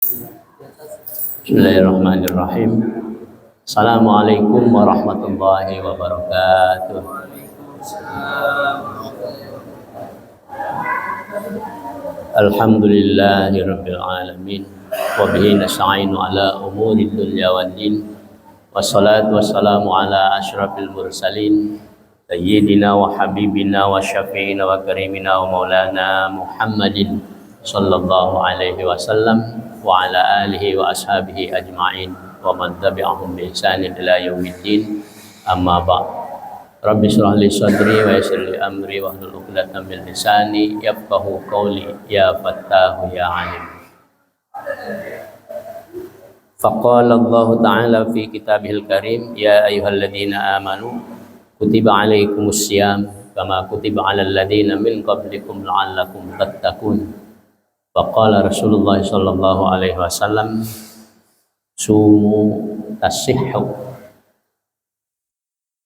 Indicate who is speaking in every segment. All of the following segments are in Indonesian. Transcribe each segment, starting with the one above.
Speaker 1: Bismillahirrahmanirrahim. Assalamualaikum warahmatullahi wabarakatuh. Alhamdulillahirabbil alamin wa bihi nasta'inu ala umuri dunya waddin. Wassalatu wassalamu ala asyrafil mursalin sayyidina wa habibina wa syafi'ina wa karimina wa maulana Muhammadin sallallahu alaihi wasallam wa ala alihi wa ashabihi ajma'in wa man tabi'ahum bi ihsanin ila yaumiddin. Amma ba'd. Rabbi shrah li sadri wa yassir li amri wa hlul 'uqdatam min lisani yafqahu qawli ya fattahu ya alim. Faqala Allah ta'ala fi kitabihil karim ya ayyuhalladzina amanu kutiba 'alaikumus syiyam kama kutiba 'alal ladzina min qablikum la'allakum tattaqun. Faqala Rasulullah sallallahu alaihi wasallam sumu tasihhu.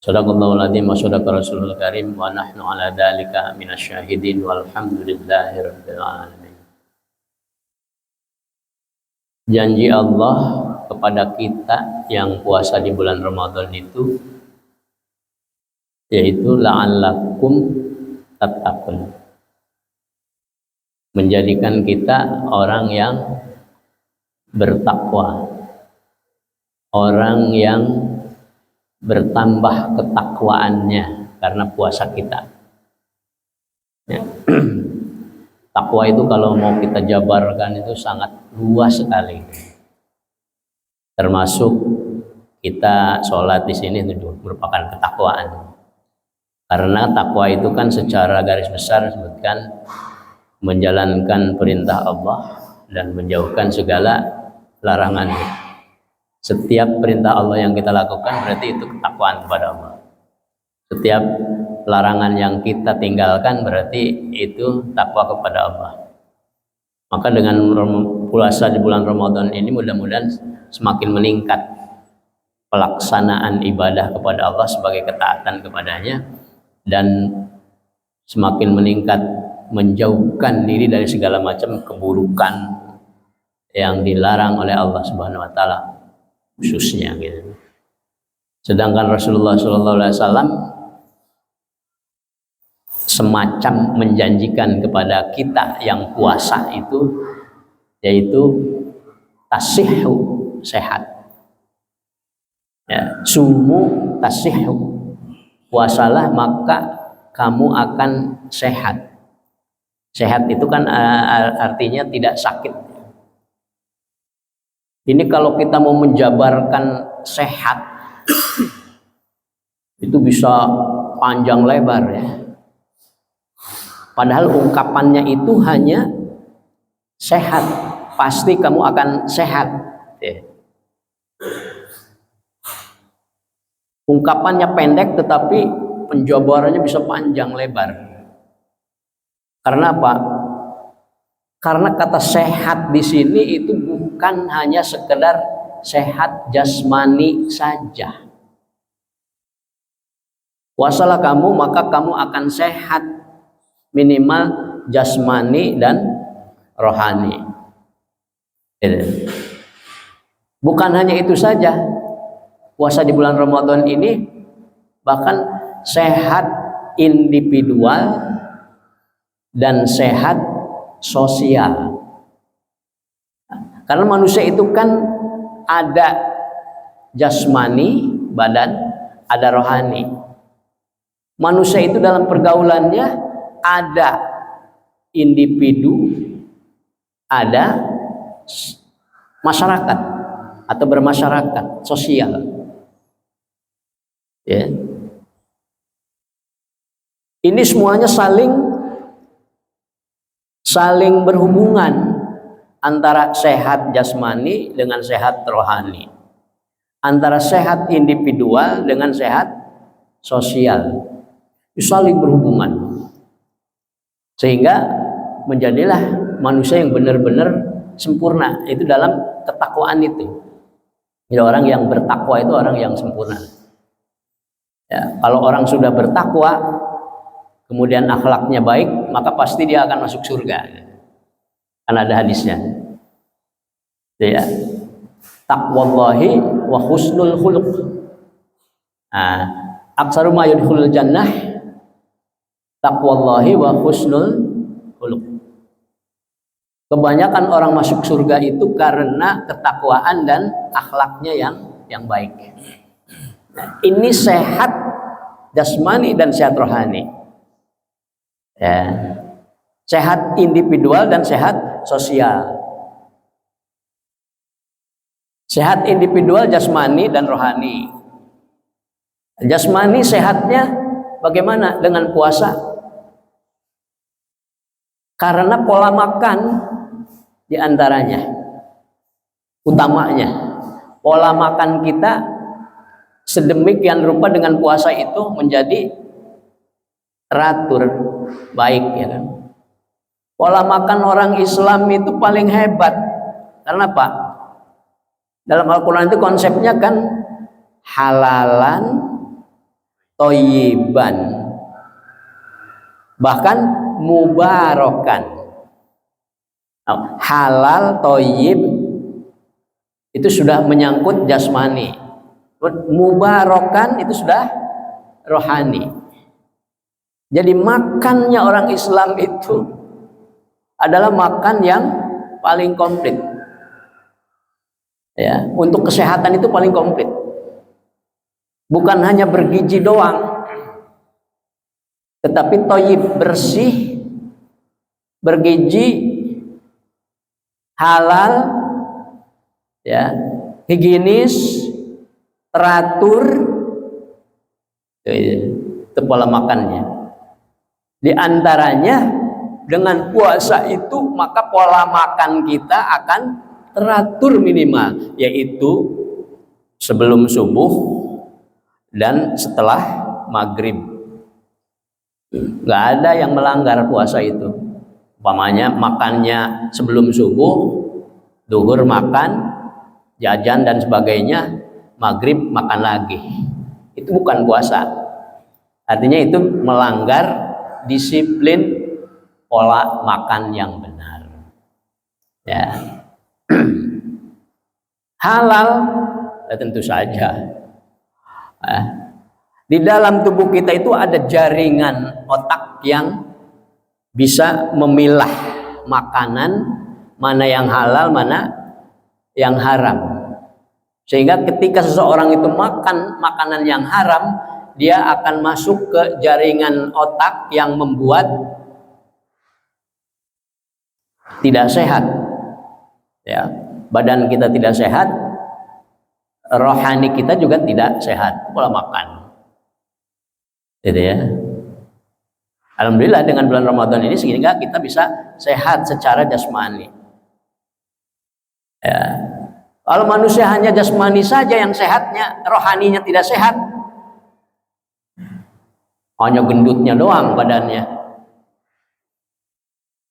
Speaker 1: Sadaqallahul adzim wa sadaqa Rasulul karim wa nahnu ala dzalika minasyahidin walhamdulillahi rabbil alamin. Janji Allah kepada kita yang puasa di bulan Ramadan itu yaitu la'allakum tattaqun, menjadikan kita orang yang bertakwa, orang yang bertambah ketakwaannya karena puasa kita. Ya. Takwa itu kalau mau kita jabarkan itu sangat luas sekali. Termasuk kita sholat di sini itu merupakan ketakwaan. Karena takwa itu kan secara garis besar disebutkan menjalankan perintah Allah dan menjauhkan segala larangannya. Setiap perintah Allah yang kita lakukan berarti itu ketakwaan kepada Allah. Setiap larangan yang kita tinggalkan berarti itu takwa kepada Allah. Maka dengan puasa di bulan Ramadan ini mudah-mudahan semakin meningkat pelaksanaan ibadah kepada Allah sebagai ketaatan kepadanya, dan semakin meningkat menjauhkan diri dari segala macam keburukan yang dilarang oleh Allah Subhanahu wa taala khususnya gitu. Sedangkan Rasulullah sallallahu alaihi wasallam semacam menjanjikan kepada kita yang puasa itu yaitu tasihhu, sehat. Ya, sumu tasihhu. Puasalah maka kamu akan sehat. Sehat itu kan artinya tidak sakit. Ini kalau kita mau menjabarkan sehat itu bisa panjang lebar ya. Padahal ungkapannya itu hanya sehat, pasti kamu akan sehat. Ya. Ungkapannya pendek tetapi penjabarannya bisa panjang lebar. Karena apa? Karena kata sehat di sini itu bukan hanya sekedar sehat jasmani saja. Puasalah kamu maka kamu akan sehat, minimal jasmani dan rohani. Bukan hanya itu saja. Puasa di bulan Ramadan ini bahkan sehat individual dan sehat sosial. Karena manusia itu kan ada jasmani, badan, ada rohani. Manusia itu dalam pergaulannya ada individu, ada masyarakat atau bermasyarakat, sosial. Ya. Ini semuanya saling berhubungan antara sehat jasmani dengan sehat rohani, antara sehat individual dengan sehat sosial, saling berhubungan sehingga menjadilah manusia yang benar-benar sempurna itu dalam ketakwaan itu. Jadi orang yang bertakwa itu orang yang sempurna. Ya, kalau orang sudah bertakwa kemudian akhlaknya baik, maka pasti dia akan masuk surga. Kan ada hadisnya. Ya, taqwallahi wa husnul khuluq. Nah, aksaru ma yadkhulul jannah taqwallahi wa husnul khuluq. Kebanyakan orang masuk surga itu karena ketakwaan dan akhlaknya yang baik. Nah, ini sehat jasmani dan sehat rohani. Ya. Sehat individual dan sehat sosial. Sehat individual jasmani dan rohani. Jasmani sehatnya bagaimana? Dengan puasa. Karena pola makan diantaranya, utamanya pola makan kita sedemikian rupa dengan puasa itu menjadi teratur baik, ya kan? Pola makan orang Islam itu paling hebat. Karena apa? Dalam Al-Quran itu konsepnya kan halalan thayyiban, bahkan mubarakan. Halal thayyib itu sudah menyangkut jasmani, mubarakan itu sudah rohani. Jadi makannya orang Islam itu adalah makan yang paling komplit. Ya, untuk kesehatan itu paling komplit. Bukan hanya bergizi doang, tetapi thayyib, bersih, bergizi, halal, ya, higienis, teratur. Itu pola makannya. Di antaranya dengan puasa itu maka pola makan kita akan teratur minimal, yaitu sebelum subuh dan setelah maghrib. Nggak ada yang melanggar puasa itu. Umpamanya makannya sebelum subuh, duhur makan, jajan dan sebagainya, maghrib makan lagi. Itu bukan puasa. Artinya itu melanggar disiplin pola makan yang benar. Ya. Halal, ya tentu saja. Di dalam tubuh kita itu ada jaringan otak yang bisa memilah makanan mana yang halal, mana yang haram. Sehingga ketika seseorang itu makan makanan yang haram, dia akan masuk ke jaringan otak yang membuat tidak sehat. Ya, badan kita tidak sehat, rohani kita juga tidak sehat, pola makan. Gitu ya. Alhamdulillah dengan bulan Ramadan ini sehingga kita bisa sehat secara jasmani. Ya. Kalau manusia hanya jasmani saja yang sehatnya, rohaninya tidak sehat, hanya gendutnya doang badannya,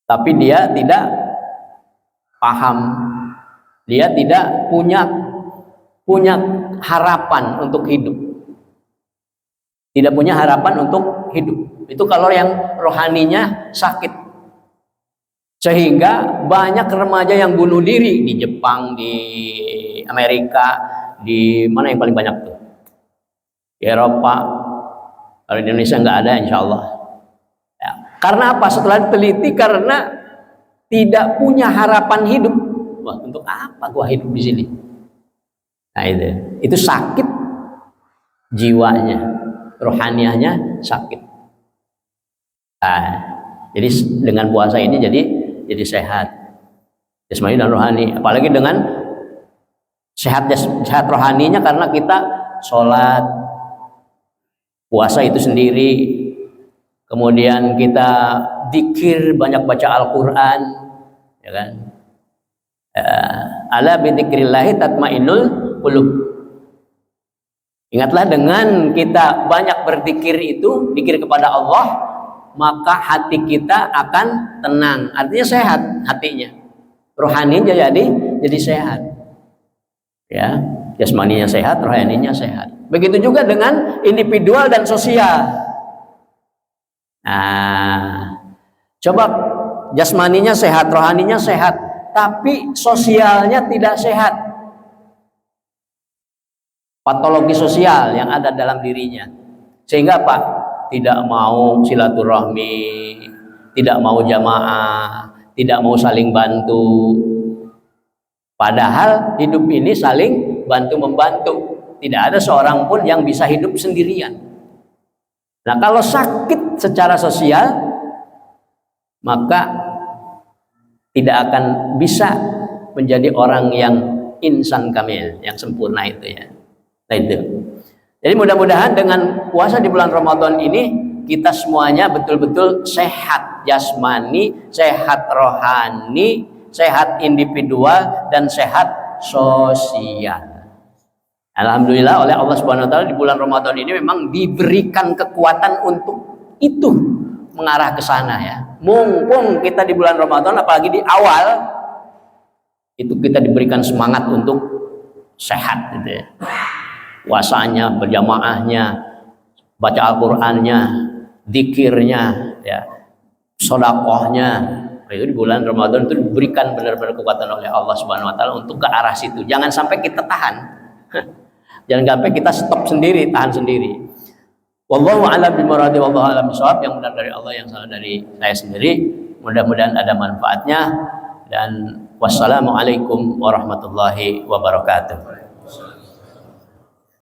Speaker 1: tapi dia tidak paham, dia tidak punya harapan untuk hidup, tidak punya harapan untuk hidup. Itu kalau yang rohaninya sakit. Sehingga banyak remaja yang bunuh diri di Jepang, di Amerika, di mana yang paling banyak tuh? Di Eropa. Kalau di Indonesia nggak ada, insya Allah. Ya. Karena apa? Setelah diteliti, karena tidak punya harapan hidup. Wah, untuk apa gua hidup di sini? Nah itu sakit jiwanya, rohaniahnya sakit. Nah, jadi dengan puasa ini jadi sehat jasmani dan rohani, apalagi dengan sehat rohaninya karena kita sholat, puasa itu sendiri, kemudian kita zikir, banyak baca Al-Quran, ya kan? Ala bidzikrillahi tatmainnul qulub. Ingatlah dengan kita banyak berzikir itu, zikir kepada Allah, maka hati kita akan tenang. Artinya sehat hatinya, rohaninya jadi sehat. Ya, jasmaninya sehat, rohaninya sehat. Begitu juga dengan individual dan sosial. Nah, coba jasmaninya sehat, rohaninya sehat, tapi sosialnya tidak sehat. Patologi sosial yang ada dalam dirinya. Sehingga apa? Tidak mau silaturahmi, tidak mau jamaah, tidak mau saling bantu. Padahal hidup ini saling bantu-membantu. Tidak ada seorang pun yang bisa hidup sendirian. Nah, kalau sakit secara sosial, maka tidak akan bisa menjadi orang yang insan kamil, yang sempurna itu ya. Nah itu. Jadi mudah-mudahan dengan puasa di bulan Ramadan ini kita semuanya betul-betul sehat jasmani, sehat rohani, sehat individual, dan sehat sosial. Alhamdulillah oleh Allah Subhanahu wa taala di bulan Ramadan ini memang diberikan kekuatan untuk itu, mengarah ke sana ya. Mumpung kita di bulan Ramadan, apalagi di awal, itu kita diberikan semangat untuk sehat gitu ya. Puasanya, berjamaahnya, baca Al-Qur'annya, zikirnya ya, sedekahnya. Itu di bulan Ramadan itu diberikan benar-benar kekuatan oleh Allah Subhanahu wa taala untuk ke arah situ. Jangan sampai kita tahan. Jangan sampai kita stop sendiri, tahan sendiri. Wallahu a'lam bimuradi, wallahu a'lam bishawab. Yang benar dari Allah, yang salah dari saya sendiri. Mudah-mudahan ada manfaatnya. Dan wassalamualaikum warahmatullahi wabarakatuh.